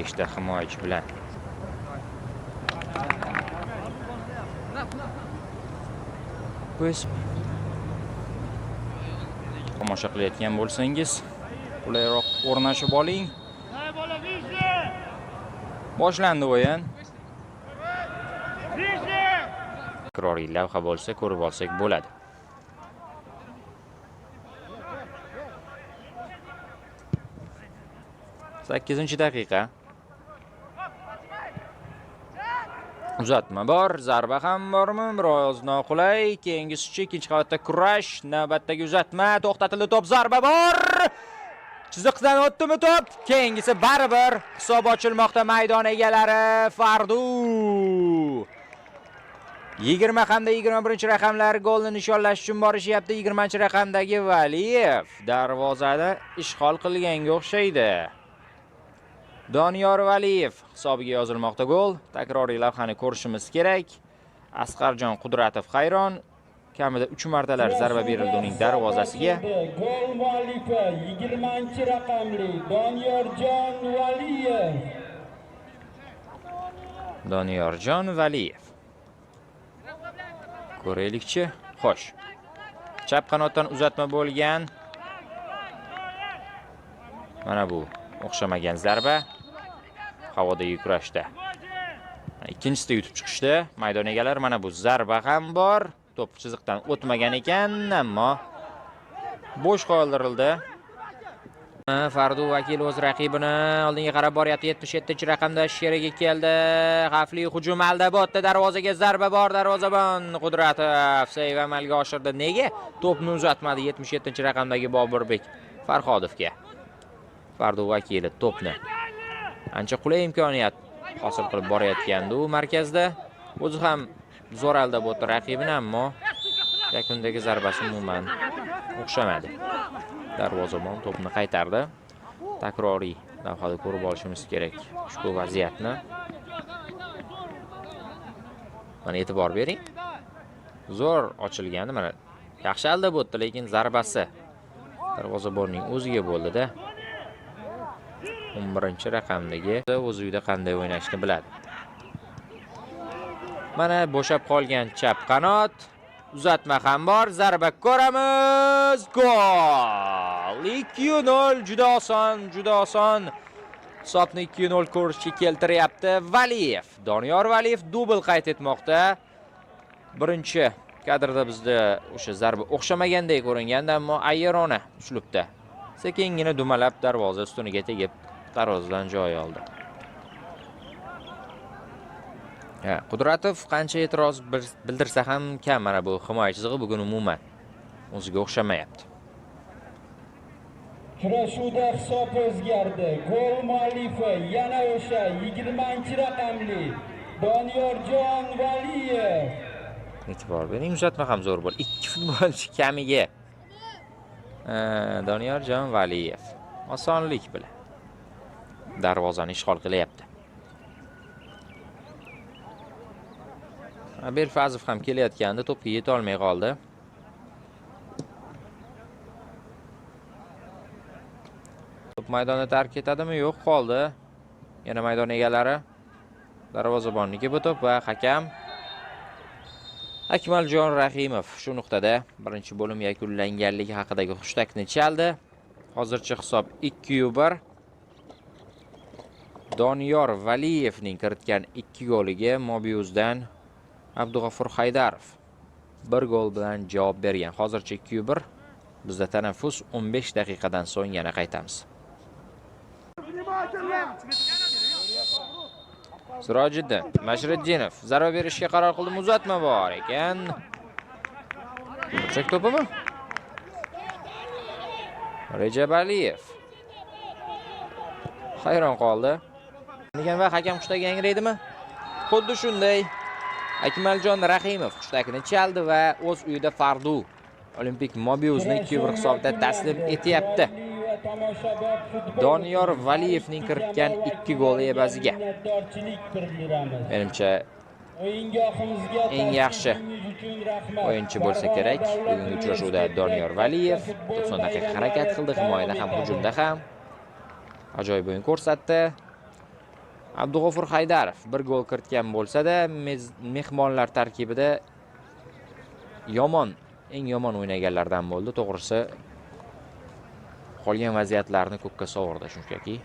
Birlikda himoyachi bilan. Biz tomosha qilayotgan bo'lsangiz, qulayroq o'rnashib oling. Boshlandi o'yin. Takroriy lavha bo'lsa, ko'rib olsak bo'ladi. Sakkizinchi daqiqa. Uzatma bor, zarba ham bormi? Biroz noqulay. Keyingisi ikkinchi qavatda kurash, navbatdagi uzatma, to'xtatildi, to'p, zarba bor. Chiziqdan o'tdimi to'p? Keyingisi baribir. Hisob ochilmoqda maydon egalari. Fardu 20 hamda 21-raqamlar golni nishonlash uchun borishyapti. 20-raqamdagi Valiyev darvozani ishg'ol qilganga o'xshaydi. Doniyor Valiyev hisobiga yozilmoqda gol. Takroriy lavhani ko'rishimiz kerak. Asqarjon Qudratov hayron. Kamida 3 martalar zarba berildi uning darvozasiga. Gol muallifi 20-raqamli Doniyorjon Valiyev. Doniyorjon Valiyev. Ko'raylikchi. Xo'sh. Chap qanotdan uzatma bo'lgan. Mana bu o'xshamagan zarba. Havodagi kurashda. Ikkinchisida yutib chiqishdi. Maydon egalari mana bu zarba ham bor. To'p chiziqdan o'tmagan ekan, ammo bo'sh qoldirildi. Fardu vakil o'z raqibini oldinga qarab boryapti. 77-raqamda sheriga keldi. Xavfli hujum Aldabotda darvozaga zarba bor. Darvozabon Qudratov seyv amalga oshirdi. Nega to'pni uzatmadi 77-raqamdagi Boburbek Farhodovga? Fardu vakili to'pni ancha qulay imkoniyat hosil qilib borayotgandi u markazda. O'zi ham zo'r Aldabotda raqibini, ammo yakundagi zarbasi umuman o'xshamadi. Darvozabon to'pni qaytardi. Takroriy lavhada ko'rib olishimiz kerak ushbu vaziyatni. Mana e'tibor bering. Zo'r ochilgandi, mana yaxshi Aldabotda, lekin zarbasi darvozabonning o'ziga bo'ldi-da. 11-raqamdagi o'z uyida qanday o'ynashni biladi. Mana bo'shab qolgan chap qanot. Uzatma ham bor. Zarba ko'ramiz. Gol! 2-0. Juda oson. Hisobni 2-0 ko'rishga keltiryapti Valiyev. Doniyor Valiyev dubl qayd etmoqda. Birinchi kadrda bizda o'sha zarba o'xshamaganday ko'ringanda, ammo ayrona uslubda sekingina dumalab darvoza ustuniga tegib darvozadan joy oldi. Qudratov qancha e'tiroz bildirsa ham kam. Mana bu himoya chizig'i bugun umuman o'ziga o'xshamayapti. Kurashuvda hisob o'zgardi. Gol muallifi yana o'sha 20-raqamli Doniyorjon Valiyev. E'tibor bering, uzatma ham zo'r bo'ldi. 2 futbolchi kamiga. Doniyorjon Valiyev osonlik bilan darvozani ishg'ol qilyapti. Berfazov ham kelayotgandi, to'pga yeta olmay qoldi. To'p maydonni tark etadimi? Yo'q, qoldi. Yana maydon egalari. Darvozabonniki bu to'p va hakam Akmaljon Rahimov shu nuqtada birinchi bo'lim yakunlanganligi haqidagi xushtakni chaldi. Hozircha hisob 2-1. Doniyor Valiyevning kiritgan 2 goliga Mobiuzdan Abdug'afur Haydarov 1 gol bilan javob bergan. Hozircha 2-1. Bizda tanaffus 15 daqiqadan so'ng yana qaytamiz. Sirojiddin Mashriddinov zarba berishga qaror qildi. Uzatma bor ekan. Burchak to'pimi? Rejabaliyev hayron qoldi. Degan va hakam hushtak yangraydimi? Xuddi shunday. Akmaljon Rahimov hushtakni chaldi va o'z uyida Fardu Olimpik Mobiuzni 2-1 hisobda taslim etyapti. Doniyor Valiyevning kiritgan 2 goli evaziga. Menimcha eng yaxshi o'yinchi bo'lsa kerak bugungi uchrashuvda Doniyor Valiyev 90 daqiqa harakat qildi, himoyada ham, hujumda ham ajoyib o'yin ko'rsatdi. Abdug'ofur Haydarov bir gol kiritgan bo'lsa-da, mehmonlar tarkibida eng yomon o'ynaganlardan bo'ldi. To'g'risi, qolgan vaziyatlarni ko'kka sovurdi shunchaki.